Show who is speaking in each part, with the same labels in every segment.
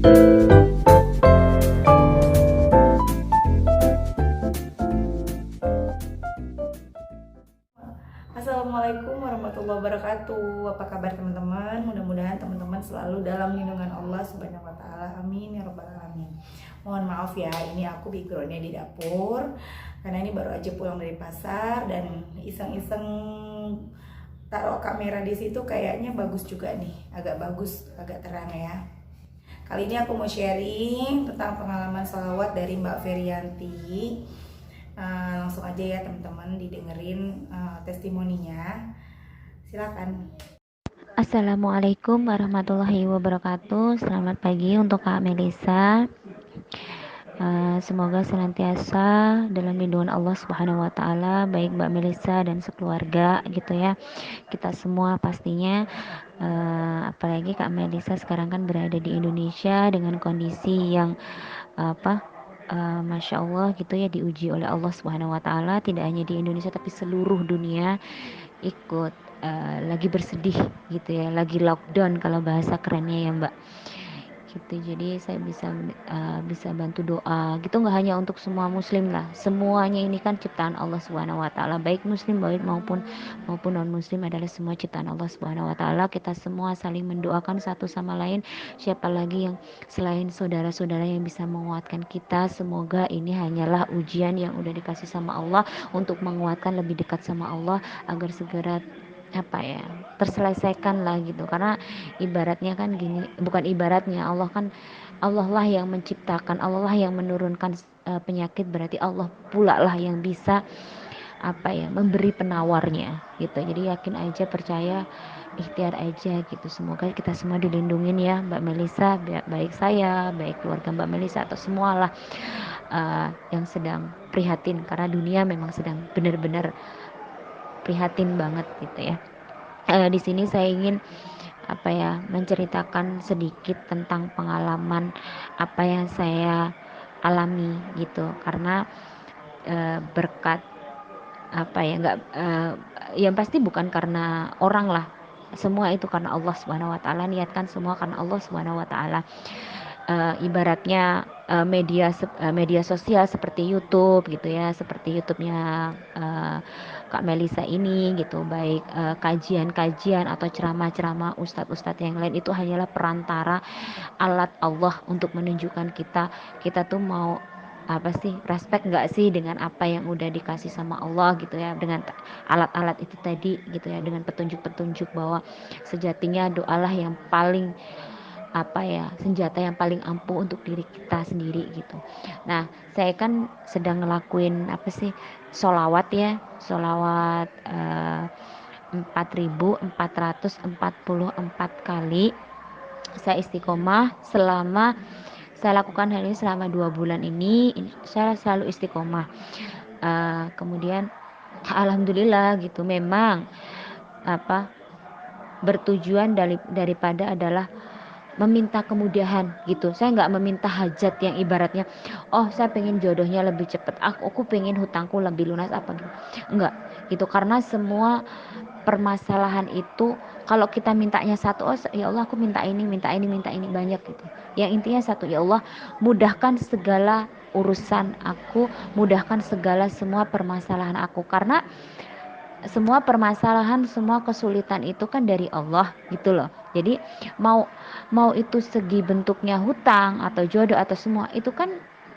Speaker 1: Assalamualaikum warahmatullahi wabarakatuh. Apa kabar teman-teman? Mudah-mudahan teman-teman selalu dalam lindungan Allah Subhanahu wa taala. Amin ya rabbal alamin. Mohon maaf ya, ini aku backgroundnya di dapur karena ini baru aja pulang dari pasar dan iseng-iseng taruh kamera di situ, kayaknya bagus juga nih. Agak bagus, agak terang ya. Kali ini aku mau sharing tentang pengalaman sholawat dari Mbak Ferianti. Langsung aja ya teman-teman didengerin testimoninya. Silakan.
Speaker 2: Assalamualaikum warahmatullahi wabarakatuh. Selamat pagi untuk Kak Melisa. Semoga senantiasa dalam lindungan Allah Subhanahu wa taala, baik Mbak Melisa dan sekeluarga gitu ya. Kita semua pastinya, apalagi Kak Melisa sekarang kan berada di Indonesia dengan kondisi yang Masya Allah gitu ya, diuji oleh Allah Subhanahu wa taala, tidak hanya di Indonesia tapi seluruh dunia ikut lagi bersedih gitu ya, lagi lockdown kalau bahasa kerennya ya Mbak gitu. Jadi saya bisa bantu doa gitu, nggak hanya untuk semua muslim lah, semuanya ini kan ciptaan Allah Subhanahu wa taala, baik muslim baik maupun non muslim adalah semua ciptaan Allah Subhanahu wa taala. Kita semua saling mendoakan satu sama lain. Siapa lagi yang selain saudara-saudara yang bisa menguatkan kita? Semoga ini hanyalah ujian yang udah dikasih sama Allah untuk menguatkan lebih dekat sama Allah agar segera terselesaikan lah gitu. Karena ibaratnya kan gini, bukan ibaratnya, Allah lah yang menciptakan, Allah lah yang menurunkan penyakit, berarti Allah pula lah yang bisa memberi penawarnya gitu. Jadi yakin aja, percaya, ikhtiar aja gitu. Semoga kita semua dilindungin ya Mbak Melisa, baik saya, baik keluarga Mbak Melisa atau semualah yang sedang prihatin, karena dunia memang sedang benar-benar prihatin banget gitu ya. Di sini saya ingin menceritakan sedikit tentang pengalaman apa yang saya alami gitu, karena berkat nggak yang pasti bukan karena orang lah, semua itu karena Allah Subhanahu wa taala, niatkan semua karena Allah Subhanahu wa taala. Ibaratnya media sosial seperti YouTube gitu ya, seperti YouTube-nya Kak Melisa ini gitu, baik kajian-kajian atau ceramah-ceramah ustadz-ustadz yang lain, itu hanyalah perantara, alat Allah untuk menunjukkan kita tuh mau respect nggak sih dengan apa yang udah dikasih sama Allah gitu ya, dengan alat-alat itu tadi gitu ya, dengan petunjuk-petunjuk bahwa sejatinya doalah yang paling senjata yang paling ampuh untuk diri kita sendiri gitu. Nah, saya kan sedang ngelakuin sholawat ya, sholawat 4.444 kali. Saya istiqomah saya lakukan hal ini selama 2 bulan ini, saya selalu istiqomah. Kemudian alhamdulillah gitu, memang bertujuan daripada adalah meminta kemudahan gitu. Saya nggak meminta hajat yang ibaratnya, saya pengen jodohnya lebih cepat, aku pengen hutangku lebih lunas apa gitu, enggak gitu. Karena semua permasalahan itu kalau kita mintanya satu, ya Allah aku minta ini banyak gitu, yang intinya satu, ya Allah mudahkan segala urusan aku, mudahkan semua permasalahan aku. Karena semua permasalahan, semua kesulitan itu kan dari Allah gitu loh. Jadi mau itu segi bentuknya hutang atau jodoh atau semua itu kan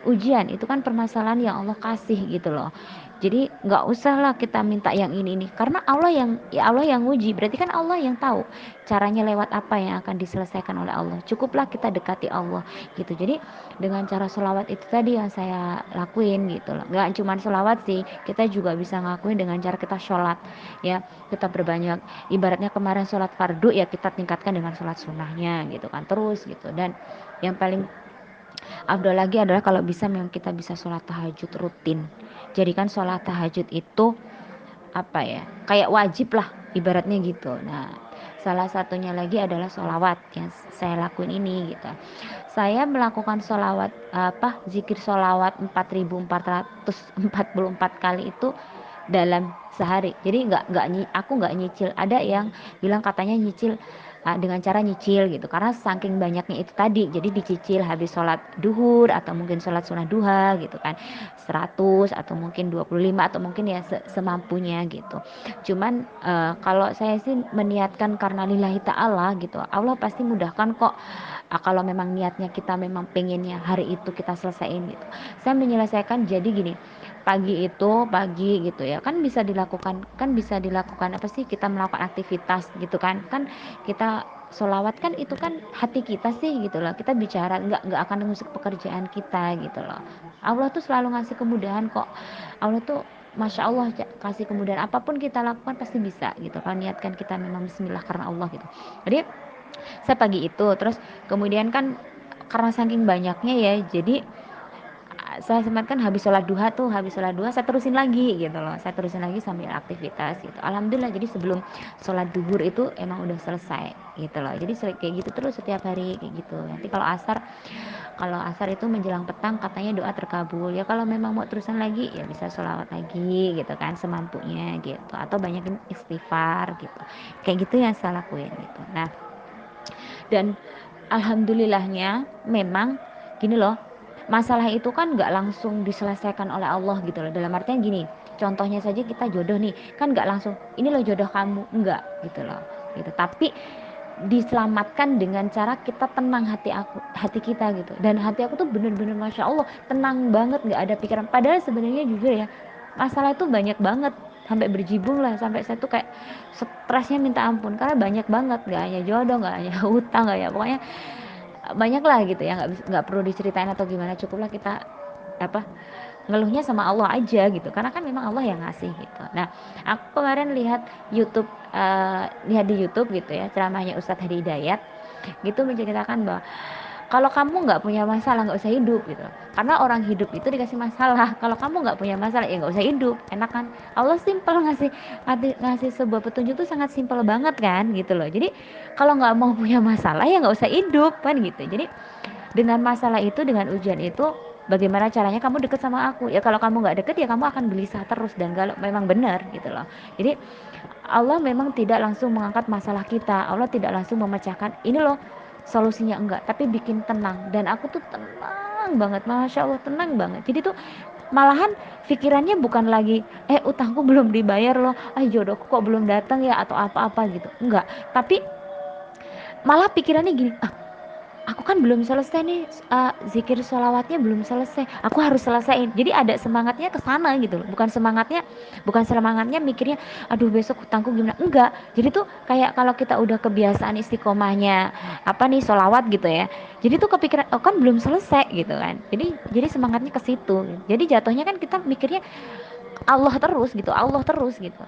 Speaker 2: ujian, itu kan permasalahan yang Allah kasih gitu loh. Jadi nggak usahlah kita minta yang ini karena Allah yang uji, berarti kan Allah yang tahu caranya lewat apa yang akan diselesaikan oleh Allah. Cukuplah kita dekati Allah gitu. Jadi dengan cara sholawat itu tadi yang saya lakuin gitu loh. Nggak cuma sholawat sih, kita juga bisa ngakuin dengan cara kita sholat ya, kita berbanyak, ibaratnya kemarin sholat fardu ya kita tingkatkan dengan sholat sunnahnya gitu kan, terus gitu. Dan yang paling afdol lagi adalah kalau bisa memang kita bisa sholat tahajud rutin. Jadikan sholat tahajud itu kayak wajib lah ibaratnya gitu. Nah, salah satunya lagi adalah sholawat yang saya lakuin ini gitu. Saya melakukan sholawat zikir sholawat 4.444 kali itu dalam sehari. Jadi aku nggak nyicil. Ada yang bilang katanya nyicil dengan cara nyicil gitu, karena saking banyaknya itu tadi, jadi dicicil habis sholat duhur atau mungkin sholat sunnah duha gitu kan, 100 atau mungkin 25 atau mungkin ya semampunya gitu. Cuman kalau saya sih meniatkan karena lillahi ta'ala gitu, Allah pasti mudahkan kok. Kalau memang niatnya kita memang pengennya hari itu kita selesaiin gitu. Saya menyelesaikan jadi gini, pagi gitu ya kan bisa dilakukan apa sih, kita melakukan aktivitas gitu kan kita sholawat kan itu kan hati kita sih gitu loh, kita bicara nggak akan mengusik pekerjaan kita gitu loh. Allah tuh selalu ngasih kemudahan kok. Allah tuh Masya Allah kasih kemudahan, apapun kita lakukan pasti bisa gitu kalau niatkan kita memang bismillah karena Allah gitu. Jadi saya pagi itu terus kemudian kan karena saking banyaknya ya, jadi saya sempatkan habis sholat duha saya terusin lagi gitu loh, saya terusin lagi sambil aktivitas gitu. Alhamdulillah, jadi sebelum sholat duhur itu emang udah selesai gitu loh. Jadi kayak gitu terus setiap hari kayak gitu. Nanti kalau asar itu menjelang petang katanya doa terkabul ya, kalau memang mau terusan lagi ya bisa sholawat lagi gitu kan semampunya gitu, atau banyakin istighfar gitu, kayak gitu yang saya lakuin gitu. Nah, dan alhamdulillahnya memang gini loh, masalah itu kan nggak langsung diselesaikan oleh Allah gitu loh, dalam artian gini, contohnya saja kita jodoh nih kan nggak langsung ini loh jodoh kamu, enggak gitu loh gitu, tapi diselamatkan dengan cara kita tenang hati kita gitu. Dan hati aku tuh bener-bener Masya Allah tenang banget, nggak ada pikiran, padahal sebenarnya jujur ya masalah itu banyak banget, sampai berjibung lah, sampai saya tuh kayak stresnya minta ampun karena banyak banget, nggak hanya jodoh, nggak hanya hutang, nggak ya pokoknya banyak lah gitu ya, nggak perlu diceritain atau gimana, cukuplah kita apa ngeluhnya sama Allah aja gitu, karena kan memang Allah yang ngasih gitu. Nah, aku kemarin lihat di YouTube gitu ya, ceramahnya Ustadz Hadi Hidayat gitu, menceritakan bahwa kalau kamu nggak punya masalah nggak usah hidup gitu, karena orang hidup itu dikasih masalah. Kalau kamu nggak punya masalah ya nggak usah hidup, enak kan. Allah simpel ngasih sebuah petunjuk tuh sangat simpel banget kan gitu loh. Jadi kalau nggak mau punya masalah ya nggak usah hidup kan gitu. Jadi dengan masalah itu, dengan ujian itu, bagaimana caranya kamu deket sama aku ya, kalau kamu nggak deket ya kamu akan gelisah terus, dan kalau memang benar gitu loh. Jadi Allah memang tidak langsung mengangkat masalah kita, Allah tidak langsung memecahkan ini loh solusinya, enggak, tapi bikin tenang. Dan aku tuh tenang banget, Masya Allah tenang banget. Jadi tuh malahan pikirannya bukan lagi utangku belum dibayar loh, jodohku kok belum datang ya, atau apa-apa gitu, enggak. Tapi malah pikirannya gini, aku kan belum selesai nih, zikir sholawatnya belum selesai, aku harus selesaiin. Jadi ada semangatnya ke sana gitu loh, bukan semangatnya mikirnya aduh besok hutangku gimana, enggak. Jadi tuh kayak kalau kita udah kebiasaan istiqomahnya apa nih sholawat gitu ya, jadi tuh kepikiran oh kan belum selesai gitu kan, jadi semangatnya ke situ. Jadi jatuhnya kan kita mikirnya Allah terus gitu.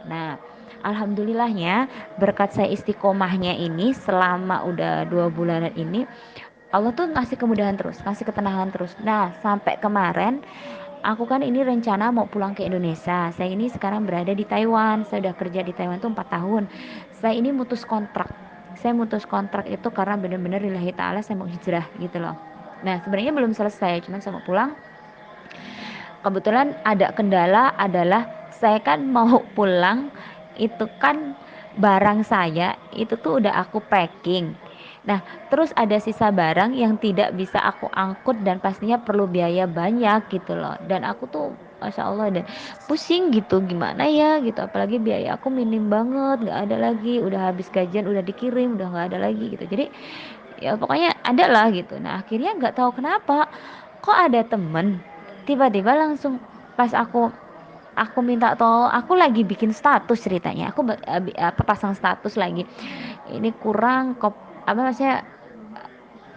Speaker 2: Nah, alhamdulillahnya berkat saya istiqomahnya ini selama udah 2 bulanan ini, Allah tuh ngasih kemudahan terus, ngasih ketenangan terus. Nah, sampai kemarin aku kan ini rencana mau pulang ke Indonesia. Saya ini sekarang berada di Taiwan. Saya udah kerja di Taiwan tuh 4 tahun. Saya ini mutus kontrak. Saya mutus kontrak itu karena bener-bener lillahi ta'ala saya mau hijrah gitu loh. Nah, sebenarnya belum selesai, cuman saya mau pulang. Kebetulan ada kendala adalah saya kan mau pulang itu kan barang saya itu tuh udah aku packing. Nah, terus ada sisa barang yang tidak bisa aku angkut dan pastinya perlu biaya banyak gitu loh. Dan aku tuh Masya Allah dan pusing gitu, gimana ya gitu, apalagi biaya aku minim banget, nggak ada lagi, udah habis gajian udah dikirim udah nggak ada lagi gitu. Jadi ya pokoknya ada lah gitu. Nah, akhirnya nggak tahu kenapa kok ada temen tiba-tiba langsung pas aku minta tolong, aku lagi bikin status ceritanya, aku pasang status lagi ini kurang kop apa maksudnya,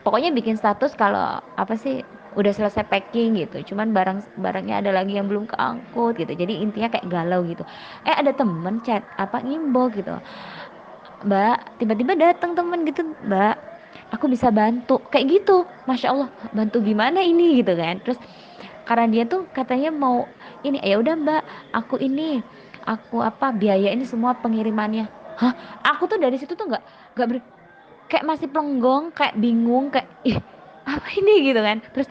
Speaker 2: pokoknya bikin status kalau apa sih udah selesai packing gitu, cuman barangnya ada lagi yang belum keangkut gitu, jadi intinya kayak galau gitu. Ada temen chat apa ngimbol gitu, Mbak, tiba-tiba datang temen gitu, Mbak, aku bisa bantu kayak gitu. Masya Allah, bantu gimana ini gitu kan. Terus karena dia tuh katanya mau ini, ya udah Mbak, aku apa biaya ini semua pengirimannya. Hah, aku tuh dari situ tuh kayak masih pelonggong, kayak bingung, kayak ih apa ini gitu kan. Terus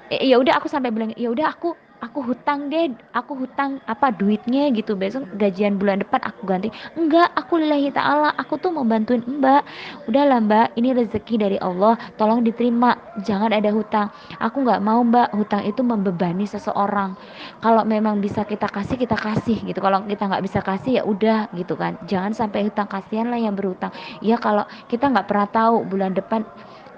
Speaker 2: ya udah aku sampai bilang ya udah aku hutang deh, aku hutang apa duitnya gitu, besok gajian bulan depan aku ganti. Enggak, aku lillahi ta'ala, aku tuh mau bantuin mbak. Udahlah mbak, ini rezeki dari Allah, tolong diterima, jangan ada hutang. Aku nggak mau mbak, hutang itu membebani seseorang. Kalau memang bisa kita kasih gitu, kalau kita nggak bisa kasih ya udah gitu kan, jangan sampai hutang. Kasihan lah yang berhutang ya, kalau kita nggak pernah tahu bulan depan.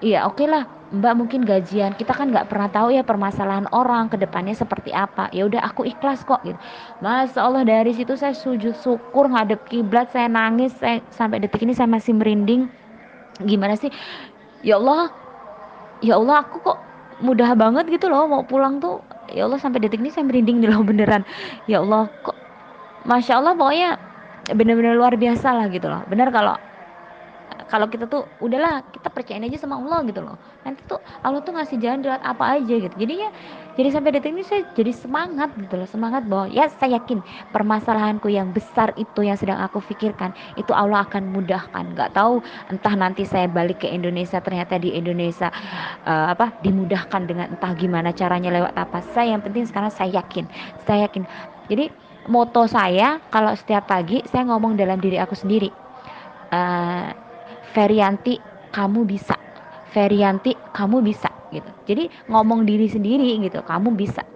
Speaker 2: Iya, oke lah mbak, mungkin gajian kita kan nggak pernah tahu ya permasalahan orang ke depannya seperti apa. Ya udah, aku ikhlas kok gitu. Masya Allah, dari situ saya sujud syukur ngadep kiblat, saya nangis, saya sampai detik ini saya masih merinding. Gimana sih, ya Allah, ya Allah, aku kok mudah banget gitu loh mau pulang tuh. Ya Allah, sampai detik ini saya merinding nih loh beneran. Ya Allah, kok Masya Allah, pokoknya bener-bener luar biasa lah gitu loh. Bener, kalau kalau kita tuh udahlah, kita percayain aja sama Allah gitu loh, nanti tuh Allah tuh ngasih jalan lewat apa aja gitu. Jadinya, jadi sampai detik ini saya jadi semangat gitu loh, semangat bahwa ya saya yakin permasalahanku yang besar itu yang sedang aku pikirkan itu Allah akan mudahkan. Nggak tahu, entah nanti saya balik ke Indonesia, ternyata di Indonesia dimudahkan dengan entah gimana caranya, lewat apa. Saya yang penting sekarang saya yakin. Jadi moto saya kalau setiap pagi saya ngomong dalam diri aku sendiri, eh, Ferianti kamu bisa, Ferianti kamu bisa gitu. Jadi ngomong diri sendiri gitu, kamu bisa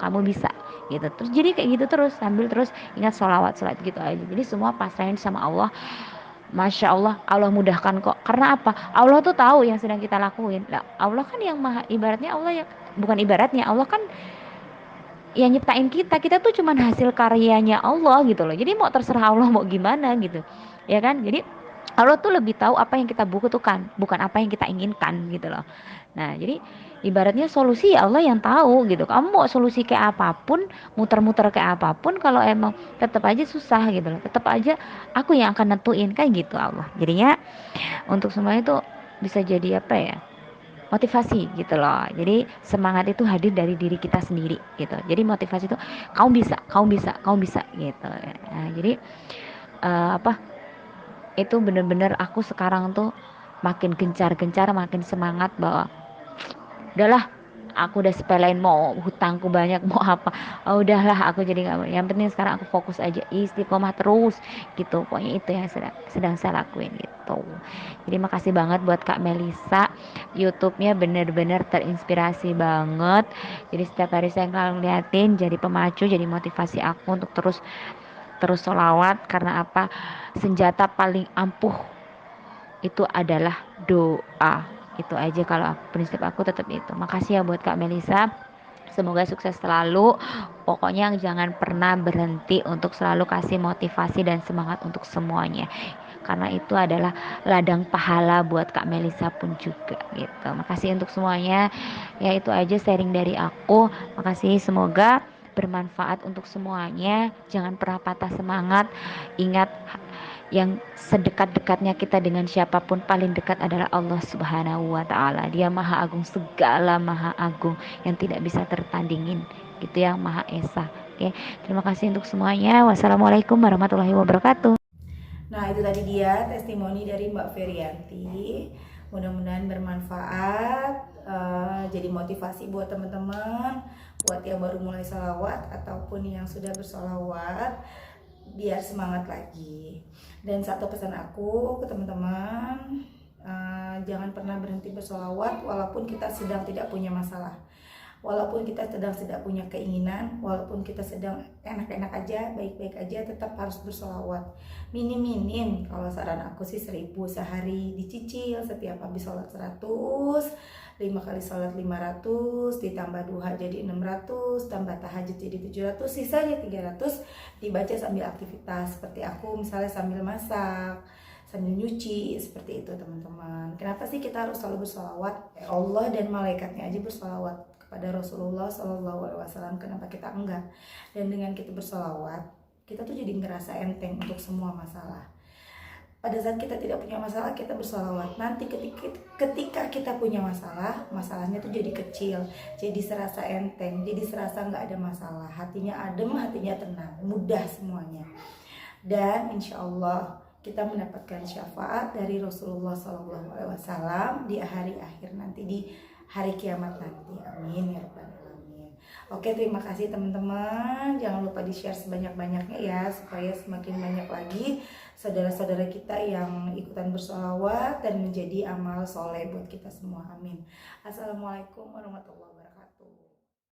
Speaker 2: gitu. Terus jadi kayak gitu terus, sambil terus ingat sholawat gitu aja. Jadi semua pasrahin sama Allah. Masya Allah, Allah mudahkan kok. Karena apa? Allah tuh tahu yang sedang kita lakuin. Nah, Allah kan yang maha, ibaratnya Allah yang, bukan ibaratnya, Allah kan yang nyiptain kita. Kita tuh cuman hasil karyanya Allah gitu loh. Jadi mau terserah Allah mau gimana gitu, ya kan? Jadi Allah tuh lebih tahu apa yang kita butuhkan, bukan apa yang kita inginkan gitu loh. Nah, jadi ibaratnya solusi ya Allah yang tahu gitu. Kamu mau solusi kayak apapun, muter-muter kayak apapun, kalau emang tetap aja susah gitu loh. Tetap aja aku yang akan nentuin kayak gitu Allah. Jadinya untuk semua itu bisa jadi apa ya? Motivasi gitu loh. Jadi semangat itu hadir dari diri kita sendiri gitu. Jadi motivasi itu kamu bisa, kamu bisa, kamu bisa gitu. Nah, jadi apa? Itu bener-bener aku sekarang tuh makin gencar-gencar, makin semangat bahwa udahlah, aku udah sepelein mau hutangku banyak mau apa, oh, udahlah aku jadi nggak, yang penting sekarang aku fokus aja istiqomah terus gitu. Pokoknya itu yang sedang saya lakuin gitu. Jadi makasih banget buat Kak Melisa, YouTube-nya bener-bener terinspirasi banget. Jadi setiap hari saya ngeliatin, jadi pemacu, jadi motivasi aku untuk terus terus sholawat. Karena apa, senjata paling ampuh itu adalah doa. Itu aja, kalau prinsip aku tetap itu. Makasih ya buat Kak Melisa, semoga sukses selalu. Pokoknya jangan pernah berhenti untuk selalu kasih motivasi dan semangat untuk semuanya, karena itu adalah ladang pahala buat Kak Melisa pun juga gitu. Makasih untuk semuanya. Ya itu aja sharing dari aku. Makasih, semoga bermanfaat untuk semuanya. Jangan pernah patah semangat. Ingat, yang sedekat-dekatnya kita dengan siapapun, paling dekat adalah Allah Subhanahu wa Ta'ala. Dia Maha Agung, segala Maha Agung yang tidak bisa tertandingin, gitu ya, Maha Esa. Oke, terima kasih untuk semuanya. Wassalamualaikum warahmatullahi wabarakatuh.
Speaker 1: Nah, itu tadi dia testimoni dari Mbak Ferianti. Mudah-mudahan bermanfaat, jadi motivasi buat teman-teman, buat yang baru mulai sholawat ataupun yang sudah bersolawat, biar semangat lagi. Dan satu pesan aku ke teman-teman, jangan pernah berhenti bersolawat walaupun kita sedang tidak punya masalah, walaupun kita sedang tidak punya keinginan, walaupun kita sedang enak-enak aja, baik-baik aja, tetap harus bersolawat. Minim-minim, kalau saran aku sih 1000 sehari, dicicil. Setiap habis sholat 100, 5 kali sholat 500, ditambah duha jadi 600, tambah tahajud jadi 700, sisanya 300 dibaca sambil aktivitas. Seperti aku misalnya sambil masak, sambil nyuci, seperti itu teman-teman. Kenapa sih kita harus selalu bersolawat? Allah dan malaikatnya aja bersolawat kepada Rasulullah SAW, kenapa kita enggak? Dan dengan kita bersolawat, kita tuh jadi ngerasa enteng untuk semua masalah. Pada saat kita tidak punya masalah, kita bersolawat. Nanti ketika kita punya masalah, masalahnya tuh jadi kecil, jadi serasa enteng, jadi serasa nggak ada masalah. Hatinya adem, hatinya tenang, mudah semuanya. Dan insya Allah kita mendapatkan syafaat dari Rasulullah SAW di hari akhir nanti, di hari kiamat nanti. Amin ya rabbal alamin. Oke, terima kasih teman-teman. Jangan lupa di-share sebanyak-banyaknya ya, supaya semakin banyak lagi saudara-saudara kita yang ikutan bersolawat dan menjadi amal soleh buat kita semua. Amin. Assalamualaikum warahmatullahi wabarakatuh.